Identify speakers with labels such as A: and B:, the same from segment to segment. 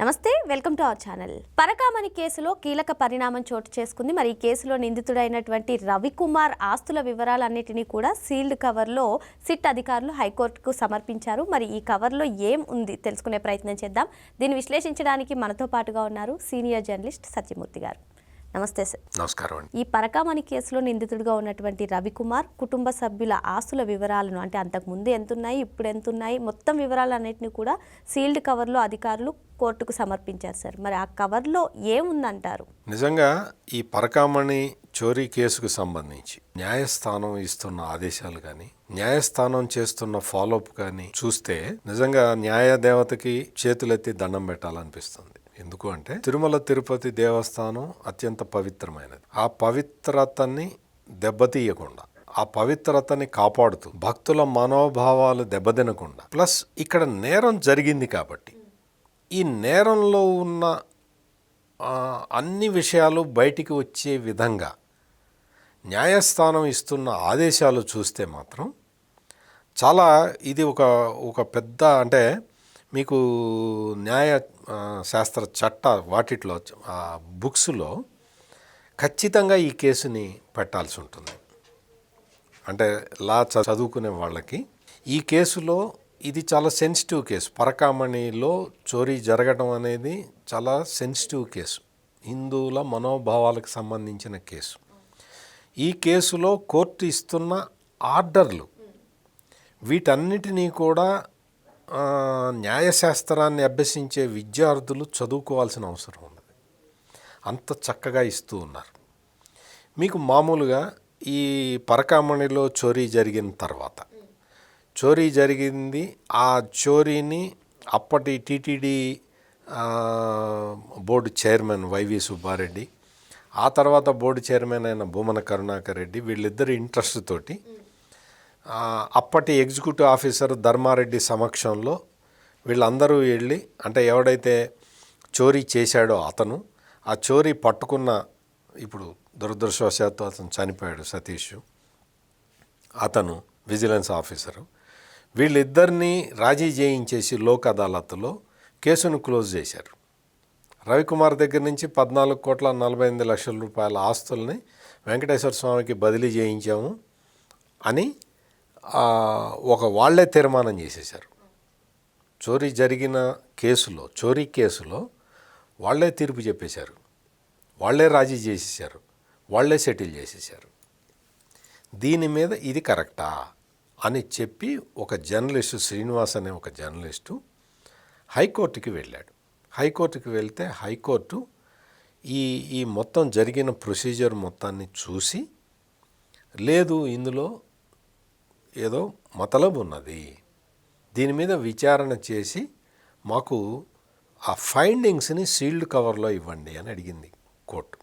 A: నమస్తే, welcome to our channel. Parakamani కేసులో కీలక పరిణామం చోటు చేసుకుంది. మరి ఈ కేసులో నిందితుడైనటువంటి రవికుమార్ ఆస్తుల వివరాలన్నిటినీ కూడా సీల్డ్ కవర్లో సిట్ అధికారులు హైకోర్టుకు సమర్పించారు. మరి ఈ కవర్లో ఏం ఉంది తెలుసుకునే ప్రయత్నం చేద్దాం. దీన్ని విశ్లేషించడానికి మనతో పాటుగా ఉన్నారు సీనియర్ జర్నలిస్ట్ సత్యమూర్తి గారు. నమస్తే సార్.
B: నమస్కారం అండి.
A: ఈ పరకామణి కేసులో నిందితుడిగా ఉన్నటువంటి రవికుమార్ కుటుంబ సభ్యుల ఆస్తుల వివరాలను, అంటే అంతకుముందు ఎంతున్నాయి, ఇప్పుడు ఎంతున్నాయి, మొత్తం వివరాలన్నింటినీ కూడా సీల్డ్ కవర్లో అధికారులు కోర్టుకు సమర్పించారు సార్. మరి ఆ కవర్లో ఏముందంటారు?
B: నిజంగా ఈ పరకామణి చోరీ కేసుకు సంబంధించి న్యాయస్థానం ఇస్తున్న ఆదేశాలు కానీ, న్యాయస్థానం చేస్తున్న ఫాలోఅప్ కానీ చూస్తే నిజంగా న్యాయ దేవతకి చేతులెత్తి దండం పెట్టాలనిపిస్తుంది. ఎందుకు అంటే తిరుమల తిరుపతి దేవస్థానం అత్యంత పవిత్రమైనది. ఆ పవిత్రతని దెబ్బతీయకుండా, ఆ పవిత్రతని కాపాడుతూ భక్తుల మనోభావాలు దెబ్బతినకుండా, ప్లస్ ఇక్కడ నేరం జరిగింది కాబట్టి ఈ నేరంలో ఉన్న అన్ని విషయాలు బయటికి వచ్చే విధంగా న్యాయస్థానం ఇస్తున్న ఆదేశాలు చూస్తే మాత్రం చాలా ఇది ఒక పెద్ద, అంటే మీకు న్యాయ శాస్త్ర చట్ట వాటిలో బుక్స్లో ఖచ్చితంగా ఈ కేసుని పెట్టాల్సి ఉంటుంది. అంటే లా చదువుకునే వాళ్ళకి ఈ కేసులో ఇది చాలా సెన్సిటివ్ కేసు. పరకామణిలో చోరీ జరగడం అనేది చాలా సెన్సిటివ్ కేసు, హిందువుల మనోభావాలకు సంబంధించిన కేసు. ఈ కేసులో కోర్టు ఇస్తున్న ఆర్డర్లు వీటన్నిటినీ కూడా న్యాయశాస్త్రాన్ని అభ్యసించే విద్యార్థులు చదువుకోవాల్సిన అవసరం ఉన్నది. అంత చక్కగా ఇస్తూ ఉన్నారు. మీకు మామూలుగా ఈ పరకామణిలో చోరీ జరిగిన తర్వాత, చోరీ జరిగింది, ఆ చోరీని అప్పటి TTD board chairman YV Subba Reddy, ఆ తర్వాత బోర్డు చైర్మన్ అయిన భూమన కరుణాకర్ రెడ్డి, వీళ్ళిద్దరి ఇంట్రెస్ట్ తోటి అప్పటి ఎగ్జిక్యూటివ్ ఆఫీసర్ ధర్మారెడ్డి సమక్షంలో వీళ్ళందరూ వెళ్ళి, అంటే ఎవడైతే చోరీ చేశాడో అతను, ఆ చోరీ పట్టుకున్న, ఇప్పుడు దురదృష్టవశాత్తు అతను చనిపోయాడు సతీష్, అతను విజిలెన్స్ ఆఫీసరు, వీళ్ళిద్దరినీ రాజీ చేయించేసి లోక్ అదాలత్లో కేసును క్లోజ్ చేశారు. రవికుమార్ దగ్గర నుంచి 14,48,00,000 రూపాయల ఆస్తుల్ని వెంకటేశ్వర స్వామికి బదిలీ చేయించాము అని వాళ్లే తీర్మానం చేసేశారు. చోరీ జరిగిన కేసులో, చోరీ కేసులో వాళ్లే తీర్పు చెప్పేశారు, వాళ్లే రాజీ చేసేశారు, వాళ్లే సెటిల్ చేసేశారు. దీని మీద ఇది కరెక్టా అని చెప్పి ఒక జర్నలిస్టు, శ్రీనివాస్ అనే ఒక జర్నలిస్టు హైకోర్టుకి వెళ్ళాడు. హైకోర్టుకి వెళ్తే హైకోర్టు ఈ మొత్తం జరిగిన ప్రొసీజర్ మొత్తాన్ని చూసి, లేదు ఇందులో ఏదో మతలబు ఉన్నది, దీని మీద విచారణ చేసి మాకు ఆ ఫైండింగ్స్ని సీల్డ్ కవర్లో ఇవ్వండి అని అడిగింది కోర్టు.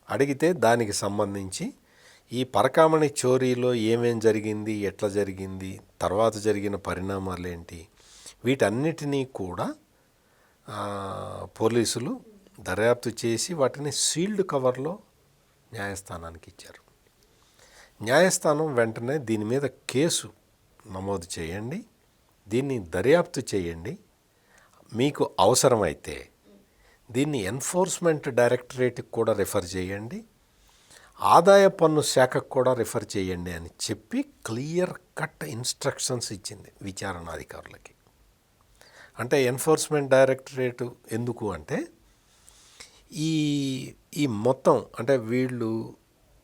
B: అడిగితే దానికి సంబంధించి ఈ పరకామణి చోరీలో ఏమేం జరిగింది, ఎట్లా జరిగింది, తర్వాత జరిగిన పరిణామాలు ఏంటి, వీటన్నిటినీ కూడా పోలీసులు దర్యాప్తు చేసి వాటిని సీల్డ్ కవర్లో న్యాయస్థానానికి ఇచ్చారు. న్యాయస్థానం వెంటనే దీని మీద కేసు నమోదు చేయండి, దీన్ని దర్యాప్తు చేయండి, మీకు అవసరమైతే దీన్ని ఎన్ఫోర్స్మెంట్ డైరెక్టరేట్కి కూడా రిఫర్ చేయండి, ఆదాయ పన్ను శాఖకు కూడా రిఫర్ చేయండి అని చెప్పి క్లియర్ కట్ ఇన్స్ట్రక్షన్స్ ఇచ్చింది విచారణాధికారులకి. అంటే ఎన్ఫోర్స్మెంట్ డైరెక్టరేట్ ఎందుకు అంటే ఈ మొత్తం, అంటే వీళ్ళు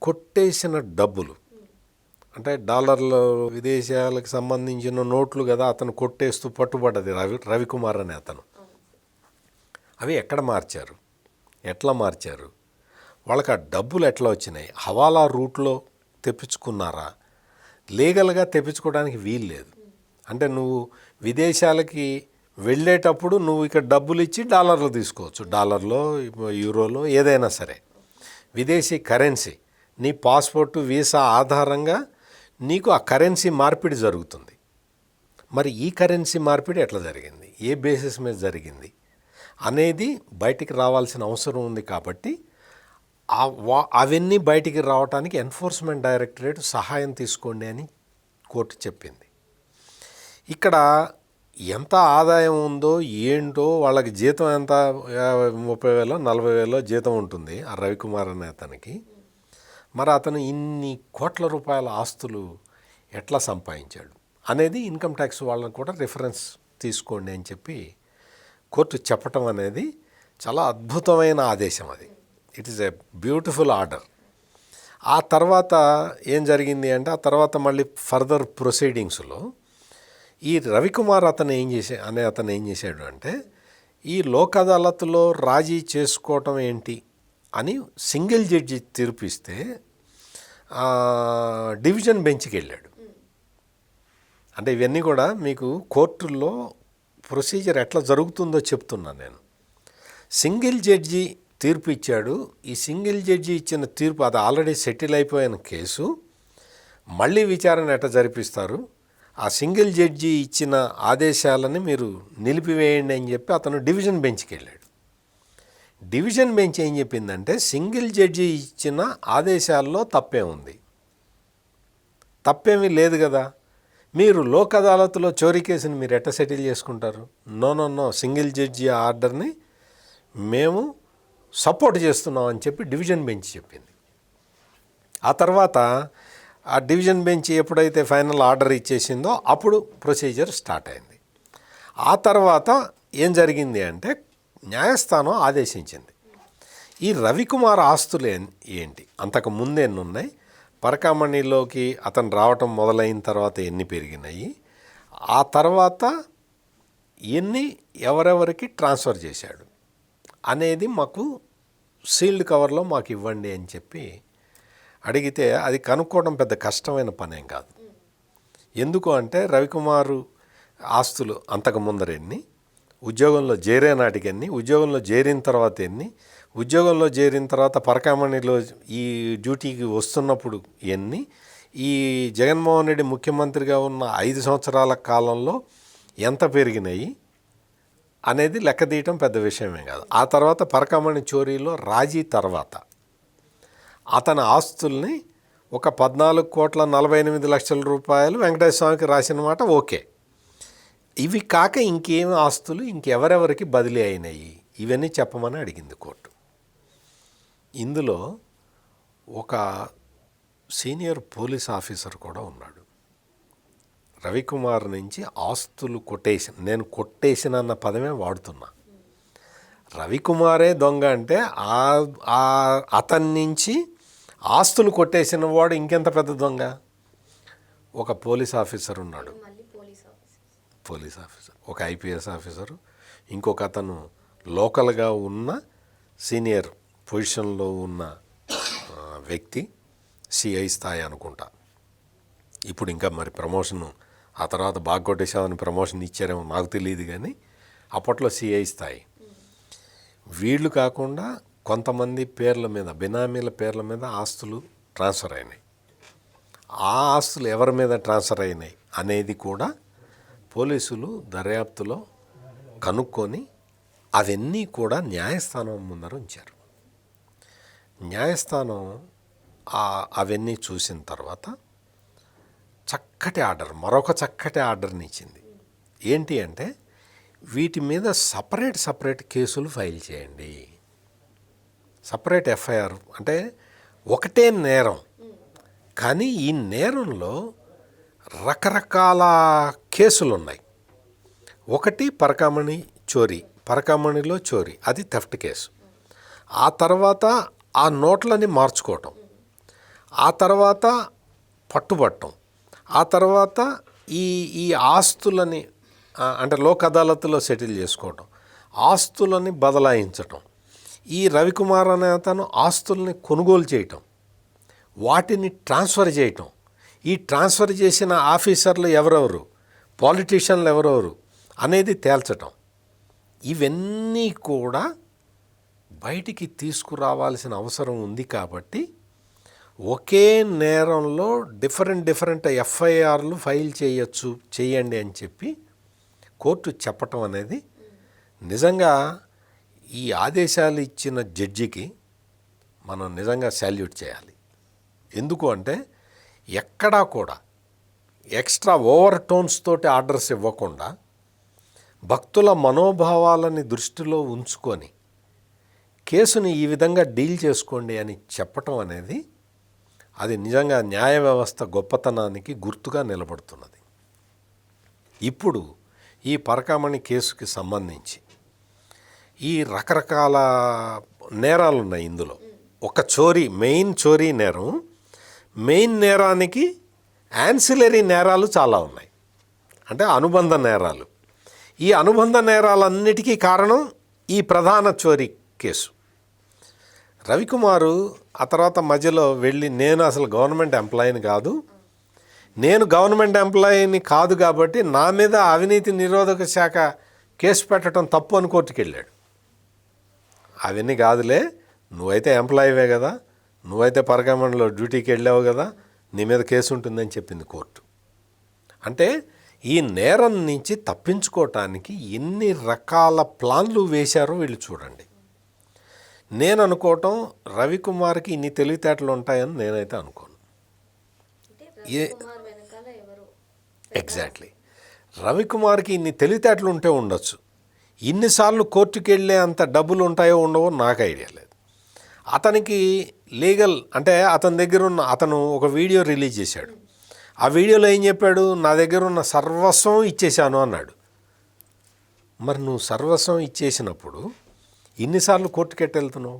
B: కొట్టేసిన డబ్బులు, అంటే డాలర్లు, విదేశాలకు సంబంధించిన నోట్లు కదా, అతను కొట్టేస్తూ పట్టుబడ్డది రవికుమార్ అనే అతను. అవి ఎక్కడ మార్చారు, ఎట్లా మార్చారు, వాళ్ళకి ఆ డబ్బులు ఎట్లా వచ్చినాయి, హవాలా రూట్లో తెప్పించుకున్నారా, లీగల్గా తెప్పించుకోవడానికి వీలు లేదు. అంటే నువ్వు విదేశాలకి వెళ్ళేటప్పుడు నువ్వు ఇక్కడ డబ్బులు ఇచ్చి డాలర్లు తీసుకోవచ్చు, డాలర్లో, యూరోలో, ఏదైనా సరే విదేశీ కరెన్సీ, నీ పాస్పోర్టు, వీసా ఆధారంగా నీకు ఆ కరెన్సీ మార్పిడి జరుగుతుంది. మరి ఈ కరెన్సీ మార్పిడి ఎట్లా జరిగింది, ఏ బేసిస్ మీద జరిగింది అనేది బయటికి రావాల్సిన అవసరం ఉంది. కాబట్టి అవన్నీ బయటికి రావడానికి ఎన్ఫోర్స్మెంట్ డైరెక్టరేట్ సహాయం తీసుకోండి అని కోర్టు చెప్పింది. ఇక్కడ ఎంత ఆదాయం ఉందో ఏంటో, వాళ్ళకి జీతం ఎంత 30,000 40,000 జీతం ఉంటుంది ఆ రవికుమార్ అనే అతనికి. మరి అతను ఇన్ని కోట్ల రూపాయల ఆస్తులు ఎట్లా సంపాదించాడు అనేది ఇన్కమ్ ట్యాక్స్ వాళ్ళని కూడా రిఫరెన్స్ తీసుకోండి అని చెప్పి కోర్టు చెప్పటం అనేది చాలా అద్భుతమైన ఆదేశం. అది it is a beautiful order. ఆ తర్వాత ఏం జరిగింది అంటే, ఆ తర్వాత మళ్ళీ ఫర్దర్ ప్రొసీడింగ్స్లో ఈ రవికుమార్ అతను ఏం చేశాడు అంటే, ఈ లోక్ అదాలత్లో రాజీ చేసుకోవటం ఏంటి అని సింగిల్ జడ్జి తీర్పిస్తే డివిజన్ బెంచ్కి వెళ్ళాడు. అంటే ఇవన్నీ కూడా మీకు కోర్టుల్లో ప్రొసీజర్ ఎట్లా జరుగుతుందో చెప్తున్నాను నేను. సింగిల్ జడ్జి తీర్పు ఇచ్చాడు. ఈ సింగిల్ జడ్జి ఇచ్చిన తీర్పు, అది ఆల్రెడీ సెటిల్ అయిపోయిన కేసు, మళ్ళీ విచారణ ఎట్లా జరిపిస్తారు, ఆ సింగిల్ జడ్జి ఇచ్చిన ఆదేశాలని మీరు నిలిపివేయండి అని చెప్పి అతను డివిజన్ బెంచ్కి వెళ్ళాడు. డివిజన్ బెంచ్ ఏం చెప్పిందంటే, సింగిల్ జడ్జి ఇచ్చిన ఆదేశాల్లో తప్పే ఉంది, తప్పేమీ లేదు కదా, మీరు లోక్ అదాలత్లో చోరీ కేసుని మీరు ఎట్లా సెటిల్ చేసుకుంటారు? నో, సింగిల్ జడ్జి ఆర్డర్ని మేము సపోర్ట్ చేస్తున్నాం అని చెప్పి డివిజన్ బెంచ్ చెప్పింది. ఆ తర్వాత ఆ డివిజన్ బెంచ్ ఎప్పుడైతే ఫైనల్ ఆర్డర్ ఇచ్చేసిందో అప్పుడు ప్రొసీజర్ స్టార్ట్ అయింది. ఆ తర్వాత ఏం జరిగింది అంటే, న్యాయస్థానం ఆదేశించింది ఈ రవికుమార్ ఆస్తులు ఏంటి, అంతకు ముందు ఎన్ని ఉన్నాయి, పరకామణిలోకి అతను రావటం మొదలైన తర్వాత ఎన్ని పెరిగినాయి, ఆ తర్వాత ఎన్ని ఎవరెవరికి ట్రాన్స్ఫర్ చేశాడు అనేది మాకు సీల్డ్ కవర్లో మాకు ఇవ్వండి అని చెప్పి అడిగితే, అది కనుక్కోవడం పెద్ద కష్టమైన పనేం కాదు. ఎందుకు అంటే, రవికుమారు ఆస్తులు అంతకు ముందర ఎన్ని, ఉద్యోగంలో చేరే నాటికి ఎన్ని, ఉద్యోగంలో చేరిన తర్వాత ఎన్ని, ఉద్యోగంలో చేరిన తర్వాత పరకామణిలో ఈ డ్యూటీకి వస్తున్నప్పుడు ఎన్ని, ఈ జగన్మోహన్ రెడ్డి ముఖ్యమంత్రిగా ఉన్న 5 సంవత్సరాల కాలంలో ఎంత పెరిగినాయి అనేది లెక్క తీయటం పెద్ద విషయమే కాదు. ఆ తర్వాత పరకామణి చోరీలో రాజీ తర్వాత అతని ఆస్తుల్ని ఒక 14,48,00,000 రూపాయలు వెంకటేశ్వర స్వామికి రాసిన మాట ఓకే. ఇవి కాక ఇంకేమి ఆస్తులు ఇంకెవరెవరికి బదిలీ అయినాయి ఇవన్నీ చెప్పమని అడిగింది కోర్టు. ఇందులో ఒక సీనియర్ పోలీస్ ఆఫీసర్ కూడా ఉన్నాడు. రవికుమార్ నుంచి ఆస్తులు నేను కొట్టేసిన అన్న పదమే వాడుతున్నా. రవికుమారే దొంగ అంటే అతని నుంచి ఆస్తులు కొట్టేసిన వాడు ఇంకెంత పెద్ద దొంగ. ఒక పోలీస్ ఆఫీసర్ ఉన్నాడు, పోలీస్ ఆఫీసర్, ఒక ఐపీఎస్ ఆఫీసరు, ఇంకొక అతను లోకల్గా ఉన్న సీనియర్ పొజిషన్లో ఉన్న వ్యక్తి, సిఐ స్థాయి అనుకుంటా. ఇప్పుడు ఇంకా మరి ప్రమోషన్ ఆ తర్వాత బాగా కొట్టేసామని ప్రమోషన్ ఇచ్చారేమో నాకు తెలియదు, కానీ అప్పట్లో సిఐ స్థాయి. వీళ్ళు కాకుండా కొంతమంది పేర్ల మీద, బినామీల పేర్ల మీద ఆస్తులు ట్రాన్స్ఫర్ అయినాయి. ఆ ఆస్తులు ఎవరి మీద ట్రాన్స్ఫర్ అయినాయి అనేది కూడా పోలీసులు దర్యాప్తులో కనుక్కొని అవన్నీ కూడా న్యాయస్థానం ముందర ఉంచారు. న్యాయస్థానం అవన్నీ చూసిన తర్వాత చక్కటి ఆర్డర్, మరొక చక్కటి ఆర్డర్ని ఇచ్చింది. ఏంటి అంటే, వీటి మీద సపరేట్ కేసులు ఫైల్ చేయండి, సపరేట్ ఎఫ్ఐఆర్. అంటే ఒకటే నేరం, కానీ ఈ నేరంలో రకరకాల కేసులు ఉన్నాయి. ఒకటి పరకామణిలో చోరీ, అది థెఫ్ట్ కేసు. ఆ తర్వాత ఆ నోట్లని మార్చుకోవటం, ఆ తర్వాత పట్టుబట్టం, ఆ తర్వాత ఈ ఆస్తులని అంటే లోక్ అదాలత్లో సెటిల్ చేసుకోవటం, ఆస్తులని బదలాయించటం, ఈ రవికుమార్ అనే అతను ఆస్తుల్ని కొనుగోలు చేయటం, వాటిని ట్రాన్స్ఫర్ చేయటం, ఈ ట్రాన్స్ఫర్ చేసిన ఆఫీసర్లు ఎవరెవరు, పాలిటీషియన్లు ఎవరెవరు అనేది తేల్చటం, ఇవన్నీ కూడా బయటికి తీసుకురావాల్సిన అవసరం ఉంది. కాబట్టి ఒకే నేరంలో డిఫరెంట్ ఎఫ్ఐఆర్లు ఫైల్ చేయండి అని చెప్పి కోర్టు చెప్పటం అనేది నిజంగా ఈ ఆదేశాలు ఇచ్చిన జడ్జికి మనం నిజంగా సాల్యూట్ చేయాలి. ఎందుకు అంటే, ఎక్కడా కూడా ఎక్స్ట్రా ఓవర్ టోన్స్ తోటి ఆర్డర్స్ ఇవ్వకుండా భక్తుల మనోభావాలని దృష్టిలో ఉంచుకొని కేసుని ఈ విధంగా డీల్ చేసుకోండి అని చెప్పటం అనేది అది నిజంగా న్యాయ వ్యవస్థ గొప్పతనానికి గుర్తుగా నిలబడుతున్నది. ఇప్పుడు ఈ పరకామణి కేసుకి సంబంధించి ఈ రకరకాల నేరాలు ఉన్నాయి. ఇందులో ఒక మెయిన్ చోరీ నేరం, మెయిన్ నేరానికి యాన్సిలరీ నేరాలు చాలా ఉన్నాయి, అంటే అనుబంధ నేరాలు. ఈ అనుబంధ నేరాలన్నిటికీ కారణం ఈ ప్రధాన చోరీ కేసు. రవికుమారు ఆ తర్వాత మధ్యలో వెళ్ళి నేను అసలు గవర్నమెంట్ ఎంప్లాయీని కాదు, నేను గవర్నమెంట్ ఎంప్లాయీని కాదు కాబట్టి నా మీద అవినీతి నిరోధక శాఖ కేసు పెట్టడం తప్పు అని కోర్టుకు వెళ్ళాడు. అవన్నీ కాదులే, నువ్వైతే ఎంప్లాయీవే కదా, నువ్వైతే పరకామణిలో డ్యూటీకి వెళ్ళావు కదా, నీ మీద కేసు ఉంటుందని చెప్పింది కోర్టు. అంటే ఈ నేరం నుంచి తప్పించుకోవటానికి ఎన్ని రకాల ప్లాన్లు వేశారో వీళ్ళు చూడండి. నేను అనుకోవటం రవికుమార్కి ఇన్ని తెలివితేటలు ఉంటాయని నేనైతే అనుకోను. ఎగ్జాక్ట్లీ, రవికుమార్కి ఇన్ని తెలివితేటలు ఉంటే ఉండొచ్చు, ఇన్నిసార్లు కోర్టుకి వెళ్ళే అంత డబ్బులు ఉంటాయో ఉండవో నాకు ఐడియా లేదు. అతనికి లీగల్ అంటే అతని దగ్గర ఉన్న అతను ఒక వీడియో రిలీజ్ చేశాడు. ఆ వీడియోలో ఏం చెప్పాడు, నా దగ్గర ఉన్న సర్వస్వం ఇచ్చేశాను అన్నాడు. మరి నువ్వు సర్వస్వం ఇచ్చేసినప్పుడు ఇన్నిసార్లు కోర్టుకి ఎట్లా వెళ్తున్నావు,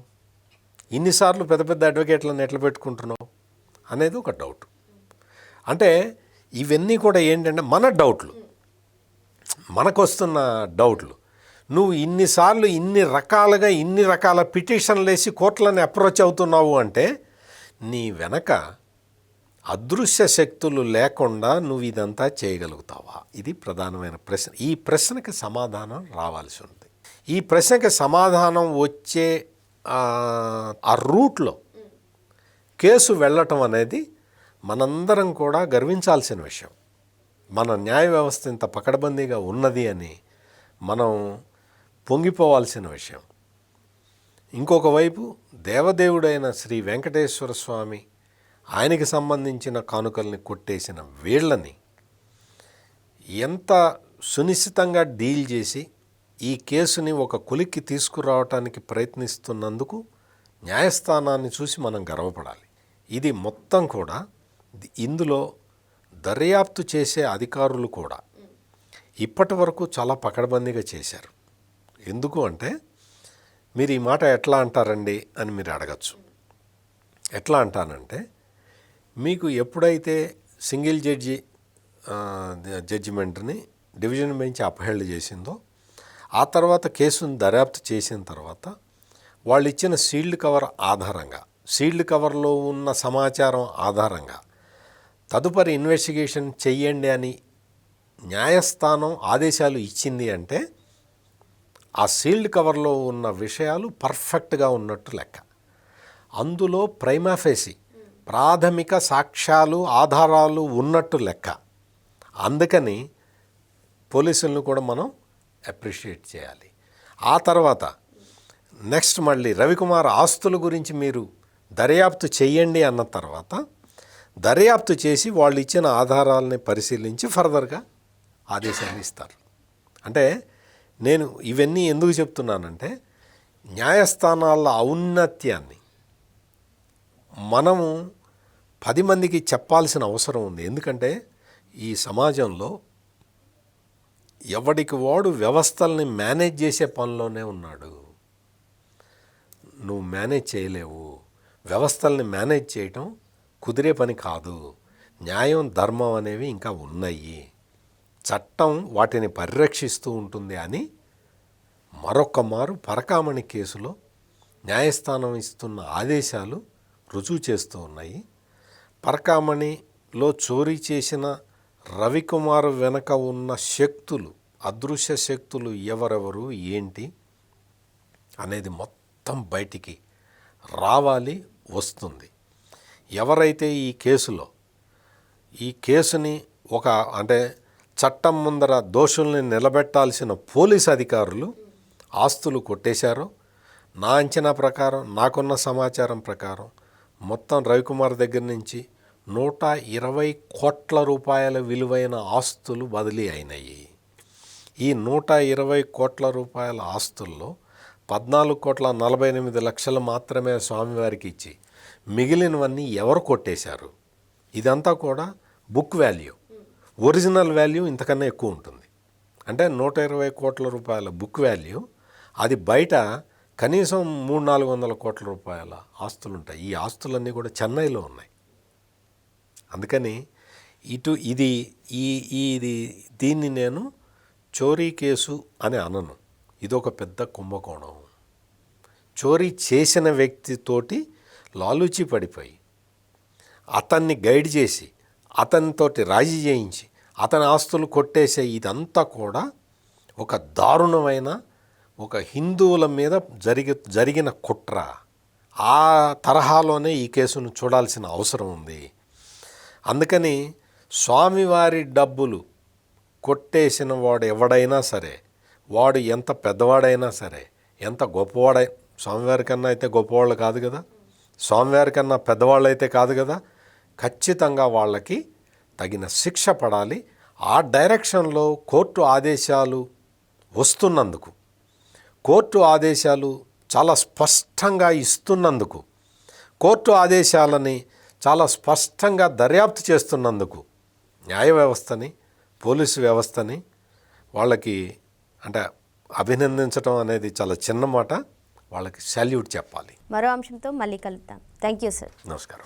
B: ఇన్నిసార్లు పెద్ద పెద్ద అడ్వకేట్లను ఎట్లా పెట్టుకుంటున్నావు అనేది ఒక డౌట్. అంటే ఇవన్నీ కూడా ఏంటంటే మన డౌట్లు, మనకు వస్తున్న డౌట్లు. నువ్వు ఇన్నిసార్లు ఇన్ని రకాల పిటిషన్లు వేసి కోర్టులను అప్రోచ్ అవుతున్నావు అంటే నీ వెనక అదృశ్య శక్తులు లేకుండా నువ్వు ఇదంతా చేయగలుగుతావా? ఇది ప్రధానమైన ప్రశ్న. ఈ ప్రశ్నకి సమాధానం రావాల్సి ఉంది. ఈ ప్రశ్నకి సమాధానం వచ్చే ఆ రూట్లో కేసు వెళ్ళటం అనేది మనందరం కూడా గర్వించాల్సిన విషయం. మన న్యాయ వ్యవస్థ ఇంత పకడ్బందీగా ఉన్నది అని మనం పొంగిపోవాల్సిన విషయం. ఇంకొక వైపు దేవదేవుడైన శ్రీ వెంకటేశ్వర స్వామి, ఆయనకి సంబంధించిన కానుకల్ని కొట్టేసిన వీళ్ళని ఎంత సునిశ్చితంగా డీల్ చేసి ఈ కేసుని ఒక కొలిక్కి తీసుకురావటానికి ప్రయత్నిస్తున్నందుకు న్యాయస్థానాన్ని చూసి మనం గర్వపడాలి. ఇది మొత్తం కూడా ఇందులో దర్యాప్తు చేసే అధికారులు కూడా ఇప్పటి వరకు చాలా పకడ్బందీగా చేశారు. ఎందుకు అంటే మీరు ఈ మాట ఎట్లా అంటారండి అని మీరు అడగచ్చు. ఎట్లా అంటానంటే, మీకు ఎప్పుడైతే సింగిల్ జడ్జిమెంట్ని డివిజన్ బెంచ్ అప్హెల్డ్ చేసిందో, ఆ తర్వాత కేసును దర్యాప్తు చేసిన తర్వాత వాళ్ళు ఇచ్చిన సీల్డ్ కవర్ ఆధారంగా, సీల్డ్ కవర్లో ఉన్న సమాచారం ఆధారంగా తదుపరి ఇన్వెస్టిగేషన్ చెయ్యండి అని న్యాయస్థానం ఆదేశాలు ఇచ్చింది అంటే ఆ సీల్డ్ కవర్లో ఉన్న విషయాలు పర్ఫెక్ట్గా ఉన్నట్టు లెక్క. అందులో ప్రైమా ఫేసి ప్రాథమిక సాక్ష్యాలు ఆధారాలు ఉన్నట్టు లెక్క. అందుకని పోలీసులను కూడా మనం అప్రిషియేట్ చేయాలి. ఆ తర్వాత నెక్స్ట్ మళ్ళీ రవికుమార్ ఆస్తుల గురించి మీరు దర్యాప్తు చెయ్యండి అన్న తర్వాత దర్యాప్తు చేసి వాళ్ళు ఇచ్చిన ఆధారాలని పరిశీలించి ఫర్దర్గా ఆదేశాలు ఇస్తారు. అంటే నేను ఇవన్నీ ఎందుకు చెప్తున్నానంటే, న్యాయస్థానాల ఔన్నత్యాన్ని మనము 10 మందికి చెప్పాల్సిన అవసరం ఉంది. ఎందుకంటే ఈ సమాజంలో ఎవడికి వాడు వ్యవస్థల్ని మేనేజ్ చేసే పనిలోనే ఉన్నాడు. నువ్వు మేనేజ్ చేయలేవు. వ్యవస్థల్ని మేనేజ్ చేయటం కుదిరే పని కాదు. న్యాయం, ధర్మం అనేవి ఇంకా ఉన్నాయి. చట్టం వాటిని పరిరక్షిస్తూ ఉంటుంది అని మరొక మారు పరకామణి కేసులో న్యాయస్థానం ఇస్తున్న ఆదేశాలు రుజువు చేస్తూ ఉన్నాయి. పరకామణిలో చోరీ చేసిన రవికుమార్ వెనక ఉన్న శక్తులు, అదృశ్య శక్తులు ఎవరెవరు, ఏంటి అనేది మొత్తం బయటికి రావాలి, వస్తుంది. ఎవరైతే ఈ కేసుని అంటే చట్టం ముందర దోషుల్ని నిలబెట్టాల్సిన పోలీస్ అధికారులు ఆస్తులు కొట్టేశారో, నా అంచనా ప్రకారం, నాకున్న సమాచారం ప్రకారం మొత్తం రవికుమార్ దగ్గర నుంచి 120 కోట్ల రూపాయల విలువైన ఆస్తులు బదిలీ అయినాయి. ఈ 120 కోట్ల రూపాయల ఆస్తుల్లో 14,48,00,000 మాత్రమే స్వామివారికి ఇచ్చి మిగిలినవన్నీ ఎవరు కొట్టేశారు? ఇదంతా కూడా బుక్ వాల్యూ. ఒరిజినల్ వాల్యూ ఇంతకన్నా ఎక్కువ ఉంటుంది. అంటే 120 కోట్ల రూపాయల బుక్ వాల్యూ, అది బయట కనీసం 300-400 కోట్ల రూపాయల ఆస్తులు ఉంటాయి. ఈ ఆస్తులన్నీ కూడా చెన్నైలో ఉన్నాయి. అందుకని దీన్ని నేను చోరీ కేసు అని అనను. ఇదొక పెద్ద కుంభకోణం. చోరీ చేసిన వ్యక్తితోటి లాలూచి పడిపోయి అతన్ని గైడ్ చేసి అతనితోటి రాజీ చేయించి అతని ఆస్తులు కొట్టేసే ఇదంతా కూడా ఒక దారుణమైన, ఒక హిందువుల మీద జరిగిన కుట్ర. ఆ తరహాలోనే ఈ కేసును చూడాల్సిన అవసరం ఉంది. అందుకని స్వామివారి డబ్బులు కొట్టేసిన వాడు ఎవడైనా సరే, వాడు ఎంత పెద్దవాడైనా సరే, ఎంత స్వామివారి కన్నా అయితే గొప్పవాళ్ళు కాదు కదా, స్వామివారి కన్నా పెద్దవాళ్ళు అయితే కాదు కదా, ఖచ్చితంగా వాళ్ళకి తగిన శిక్ష పడాలి. ఆ డైరెక్షన్లో కోర్టు ఆదేశాలు వస్తున్నందుకు, కోర్టు ఆదేశాలు చాలా స్పష్టంగా ఇస్తున్నందుకు, కోర్టు ఆదేశాలని చాలా స్పష్టంగా దర్యాప్తు చేస్తున్నందుకు న్యాయ వ్యవస్థని, పోలీసు వ్యవస్థని వాళ్ళకి అంటే అభినందించడం అనేది చాలా చిన్న మాట. వాళ్ళకి సాల్యూట్ చెప్పాలి.
A: మరో అంశంతో మళ్ళీ కలుద్దాం. Thank you sir.
B: నమస్కారం.